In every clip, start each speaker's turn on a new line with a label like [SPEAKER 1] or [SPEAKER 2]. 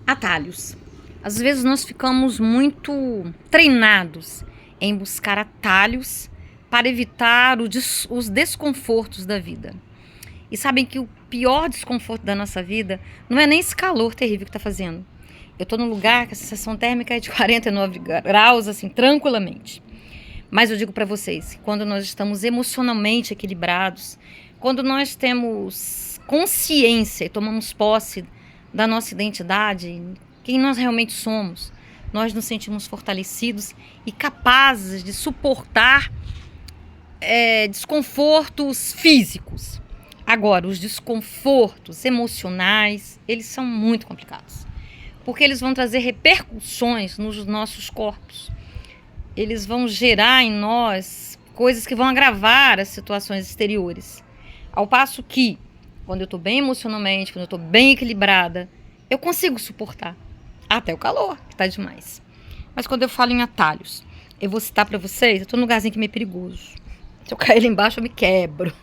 [SPEAKER 1] Atalhos. Às vezes nós ficamos muito treinados em buscar atalhos para evitar os desconfortos da vida. E sabem que o pior desconforto da nossa vida não é nem esse calor terrível que está fazendo. Eu estou num lugar que a sensação térmica é de 49 graus, assim, tranquilamente. Mas eu digo para vocês, quando nós estamos emocionalmente equilibrados, quando nós temos consciência e tomamos posse da nossa identidade, quem nós realmente somos, nós nos sentimos fortalecidos e capazes de suportar desconfortos físicos. Agora, os desconfortos emocionais, eles são muito complicados, porque eles vão trazer repercussões nos nossos corpos. Eles vão gerar em nós coisas que vão agravar as situações exteriores. Ao passo que, quando eu estou bem emocionalmente, quando eu estou bem equilibrada, eu consigo suportar. Até o calor, que está demais. Mas quando eu falo em atalhos, eu vou citar para vocês, eu estou num lugarzinho que é meio perigoso. Se eu cair lá embaixo, eu me quebro.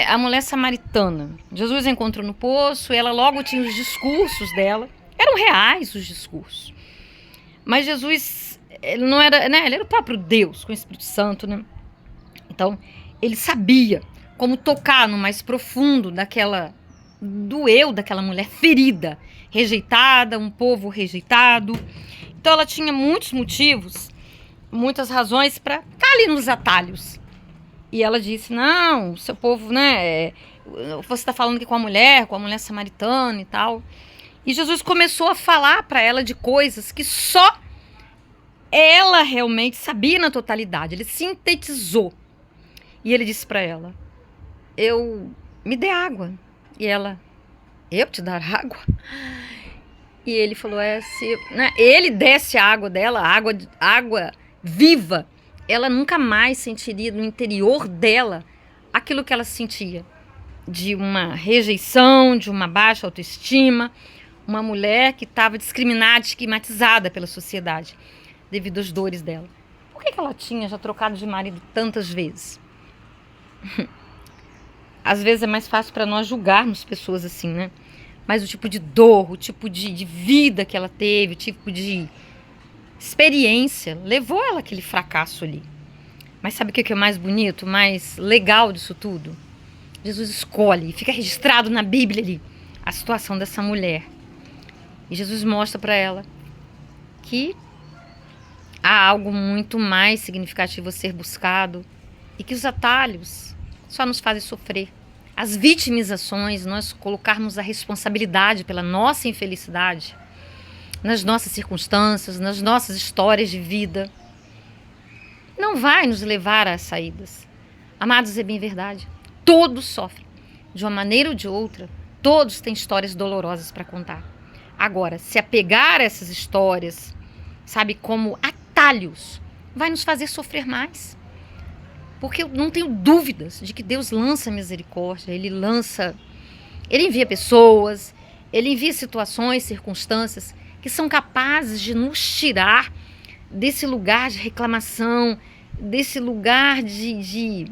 [SPEAKER 1] A mulher samaritana. Jesus a encontrou no poço, ela logo tinha os discursos dela. Eram reais os discursos. Mas Jesus, ele não era, né? Ele era o próprio Deus, com o Espírito Santo, né? Então, ele sabia como tocar no mais profundo do eu daquela mulher ferida, rejeitada, um povo rejeitado. Então, ela tinha muitos motivos, muitas razões para estar ali nos atalhos. E ela disse, não, seu povo, né? Você está falando aqui com a mulher samaritana e tal. E Jesus começou a falar para ela de coisas que só ela realmente sabia na totalidade. Ele sintetizou. E ele disse para ela, me dê água. E ela, eu te dar água? E ele falou, se ele desse a água dela, água viva, ela nunca mais sentiria no interior dela aquilo que ela sentia. De uma rejeição, de uma baixa autoestima, uma mulher que estava discriminada, estigmatizada pela sociedade, devido às dores dela. Por que ela tinha já trocado de marido tantas vezes? Às vezes é mais fácil para nós julgarmos pessoas assim, né? Mas o tipo de dor, o tipo de vida que ela teve, o tipo de experiência, levou ela àquele fracasso ali. Mas sabe o que é mais bonito, mais legal disso tudo? Jesus escolhe, fica registrado na Bíblia ali, a situação dessa mulher. E Jesus mostra para ela que há algo muito mais significativo a ser buscado e que os atalhos só nos fazem sofrer. As vitimizações, nós colocarmos a responsabilidade pela nossa infelicidade nas nossas circunstâncias, nas nossas histórias de vida, não vai nos levar às saídas. Amados, é bem verdade. Todos sofrem. De uma maneira ou de outra, todos têm histórias dolorosas para contar. Agora, se apegar a essas histórias, sabe, como atalhos, vai nos fazer sofrer mais. Porque eu não tenho dúvidas de que Deus lança misericórdia, Ele envia pessoas, Ele envia situações, circunstâncias que são capazes de nos tirar desse lugar de reclamação, desse lugar de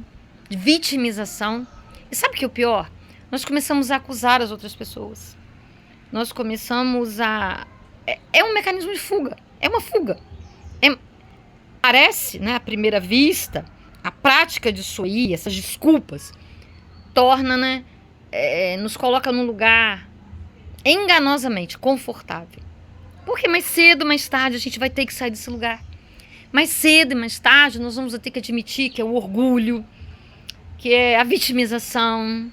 [SPEAKER 1] vitimização. E sabe o que é o pior? Nós começamos a acusar as outras pessoas. Nós começamos a... É um mecanismo de fuga. É uma fuga. Parece, né, à primeira vista, a prática disso aí, essas desculpas, torna, né, nos coloca num lugar enganosamente confortável. Porque mais cedo, mais tarde, a gente vai ter que sair desse lugar. Mais cedo e mais tarde, nós vamos ter que admitir que é o orgulho, que é a vitimização,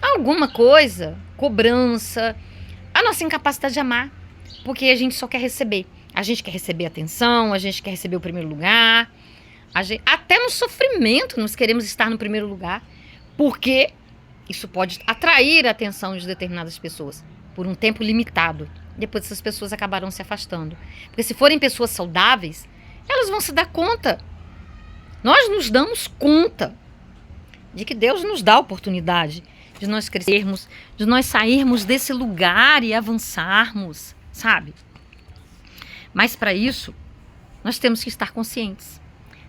[SPEAKER 1] alguma coisa, cobrança, a nossa incapacidade de amar, porque a gente só quer receber. A gente quer receber atenção, a gente quer receber o primeiro lugar, até no sofrimento nós queremos estar no primeiro lugar, porque isso pode atrair a atenção de determinadas pessoas por um tempo limitado. Depois essas pessoas acabarão se afastando. Porque se forem pessoas saudáveis, elas vão se dar conta. Nós nos damos conta de que Deus nos dá a oportunidade de nós crescermos, de nós sairmos desse lugar e avançarmos, sabe? Mas para isso, nós temos que estar conscientes.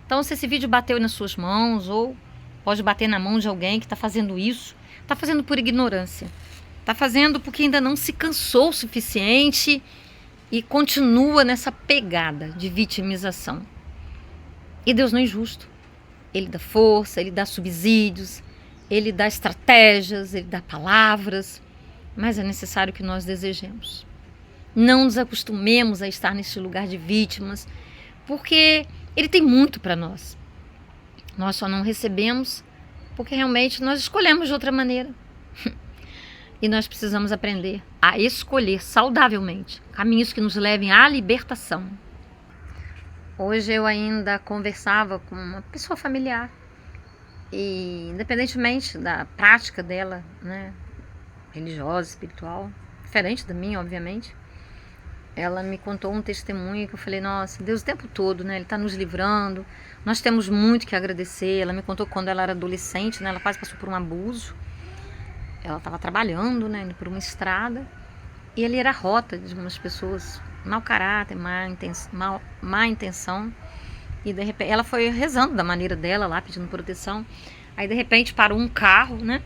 [SPEAKER 1] Então, se esse vídeo bateu nas suas mãos, ou pode bater na mão de alguém que está fazendo isso, está fazendo por ignorância. Está fazendo porque ainda não se cansou o suficiente e continua nessa pegada de vitimização. E Deus não é injusto. Ele dá força, Ele dá subsídios, Ele dá estratégias, Ele dá palavras, mas é necessário que nós desejemos. Não nos acostumemos a estar nesse lugar de vítimas, porque Ele tem muito para nós. Nós só não recebemos porque realmente nós escolhemos de outra maneira. E nós precisamos aprender a escolher saudavelmente caminhos que nos levem à libertação. Hoje eu ainda conversava com uma pessoa familiar e, independentemente da prática dela, né, religiosa, espiritual, diferente da minha, obviamente, ela me contou um testemunho que eu falei, nossa, Deus o tempo todo, né, Ele está nos livrando, nós temos muito que agradecer. Ela me contou que quando ela era adolescente, né, ela quase passou por um abuso. Ela estava trabalhando, né, indo por uma estrada, e ali era a rota de umas pessoas, mau caráter, má intenção, e de repente ela foi rezando da maneira dela lá, pedindo proteção. Aí de repente parou um carro, né,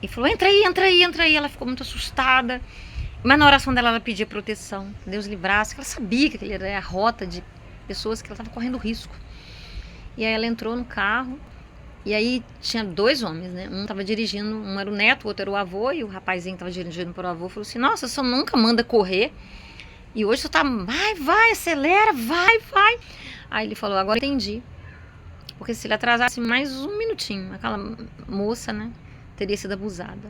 [SPEAKER 1] e falou, entra aí, entra aí, entra aí. Ela ficou muito assustada, mas na oração dela ela pedia proteção, Deus livrasse, que ela sabia que aquele era a rota de pessoas que ela estava correndo risco. E aí ela entrou no carro, e aí tinha dois homens, né? Um estava dirigindo, um era o neto, o outro era o avô, e o rapazinho que estava dirigindo para o avô falou assim, nossa, você nunca manda correr, e hoje você tá, vai, acelera, vai. Aí ele falou, agora eu entendi, porque se ele atrasasse mais um minutinho, aquela moça, né, teria sido abusada.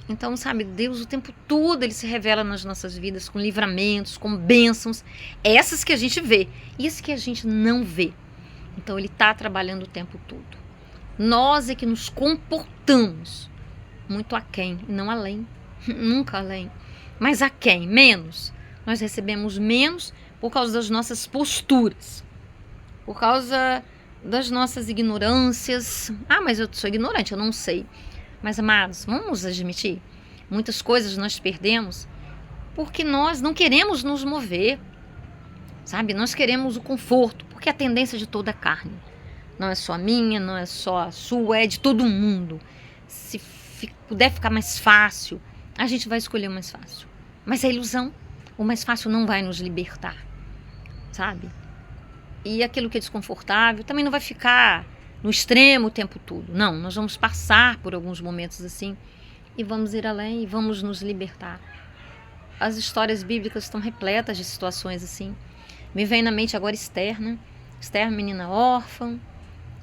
[SPEAKER 1] Então, sabe, Deus o tempo todo Ele se revela nas nossas vidas com livramentos, com bênçãos, essas que a gente vê, e as que a gente não vê. Então Ele está trabalhando o tempo todo. Nós é que nos comportamos muito aquém, e não além, nunca além. Mas aquém, menos. Nós recebemos menos por causa das nossas posturas, por causa das nossas ignorâncias. Ah, mas eu sou ignorante, eu não sei. Mas, amados, vamos admitir, muitas coisas nós perdemos porque nós não queremos nos mover, sabe? Nós queremos o conforto, porque é a tendência de toda a carne. Não é só a minha, não é só a sua, é de todo mundo. Se puder ficar mais fácil, a gente vai escolher o mais fácil. Mas é ilusão. O mais fácil não vai nos libertar, sabe? E aquilo que é desconfortável também não vai ficar no extremo o tempo todo. Não, nós vamos passar por alguns momentos assim e vamos ir além e vamos nos libertar. As histórias bíblicas estão repletas de situações assim. Me vem na mente agora Esther, né? Esther, menina órfã,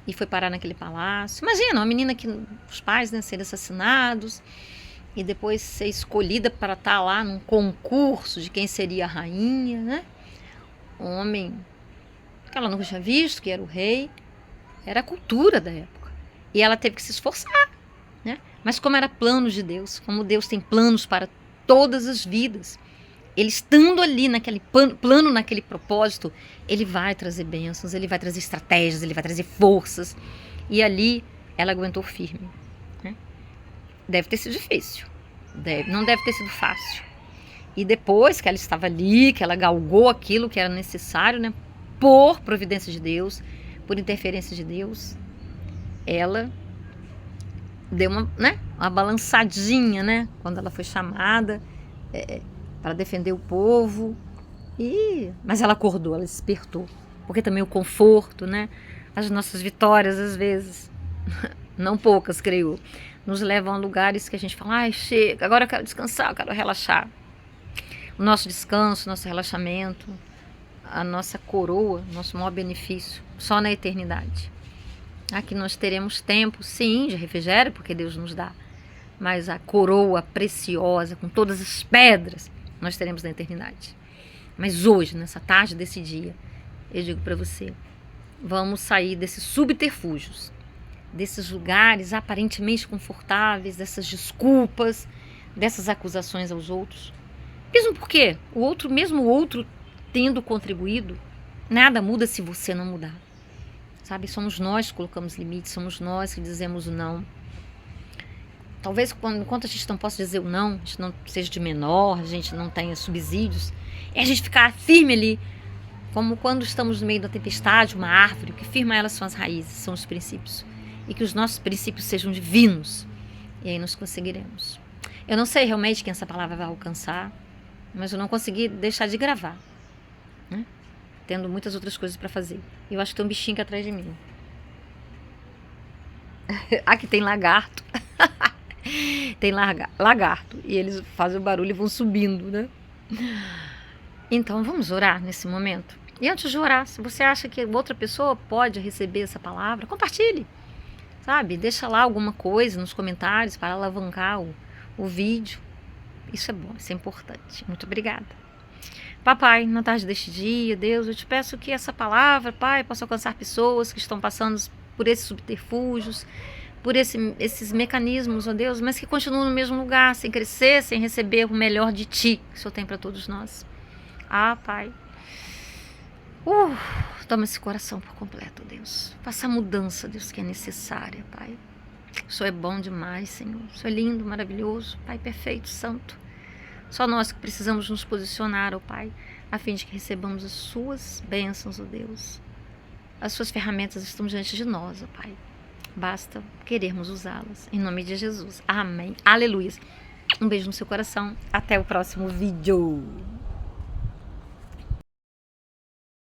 [SPEAKER 1] e foi parar naquele palácio. Imagina, uma menina que os pais, né, serem assassinados e depois ser escolhida para estar lá num concurso de quem seria a rainha, né? Um homem que ela nunca tinha visto, que era o rei. Era a cultura da época. E ela teve que se esforçar, né? Mas como era plano de Deus, como Deus tem planos para todas as vidas, Ele estando ali naquele plano, naquele propósito, Ele vai trazer bênçãos, Ele vai trazer estratégias, Ele vai trazer forças. E ali ela aguentou firme, né? Deve ter sido difícil, não deve ter sido fácil. E depois que ela estava ali, que ela galgou aquilo que era necessário, né, por providência de Deus, por interferência de Deus, ela deu uma balançadinha, né, quando ela foi chamada para defender o povo. Mas ela acordou, ela despertou, porque também o conforto, né, as nossas vitórias às vezes, não poucas, creio, nos levam a lugares que a gente fala, ai, chega, agora eu quero descansar, eu quero relaxar. O nosso descanso, nosso relaxamento, a nossa coroa, nosso maior benefício, só na eternidade. Aqui nós teremos tempo, sim, de refrigério, porque Deus nos dá, mas a coroa preciosa, com todas as pedras, nós teremos na eternidade. Mas hoje, nessa tarde desse dia, eu digo para você, vamos sair desses subterfúgios, desses lugares aparentemente confortáveis, dessas desculpas, dessas acusações aos outros. Mesmo porque mesmo o outro tendo contribuído, nada muda se você não mudar. Sabe, somos nós que colocamos limites, somos nós que dizemos o não. Talvez enquanto a gente não possa dizer o não, a gente não seja de menor, a gente não tenha subsídios, é a gente ficar firme ali, como quando estamos no meio da tempestade, uma árvore, o que firma ela são as raízes, são os princípios. E que os nossos princípios sejam divinos, e aí nós conseguiremos. Eu não sei realmente quem essa palavra vai alcançar, mas eu não consegui deixar de gravar, né? Tendo muitas outras coisas para fazer. Eu acho que tem um bichinho aqui atrás de mim. Aqui tem lagarto. Tem lagarto. E eles fazem o barulho e vão subindo, né? Então vamos orar nesse momento. E antes de orar, se você acha que outra pessoa pode receber essa palavra, compartilhe. Sabe? Deixa lá alguma coisa nos comentários para alavancar o vídeo. Isso é bom, isso é importante. Muito obrigada. Papai, na tarde deste dia, Deus, eu te peço que essa palavra, Pai, possa alcançar pessoas que estão passando por esses subterfúgios, por esses mecanismos, ó Deus, mas que continuam no mesmo lugar, sem crescer, sem receber o melhor de Ti, que o Senhor tem para todos nós. Ah, Pai. Toma esse coração por completo, Deus. Faça a mudança, Deus, que é necessária, Pai. O Senhor é bom demais, Senhor. O Senhor é lindo, maravilhoso, Pai perfeito, santo. Só nós que precisamos nos posicionar, ó Pai, a fim de que recebamos as Suas bênçãos, ó Deus. As Suas ferramentas estão diante de nós, ó Pai. Basta querermos usá-las. Em nome de Jesus. Amém. Aleluia. Um beijo no seu coração. Até o próximo vídeo.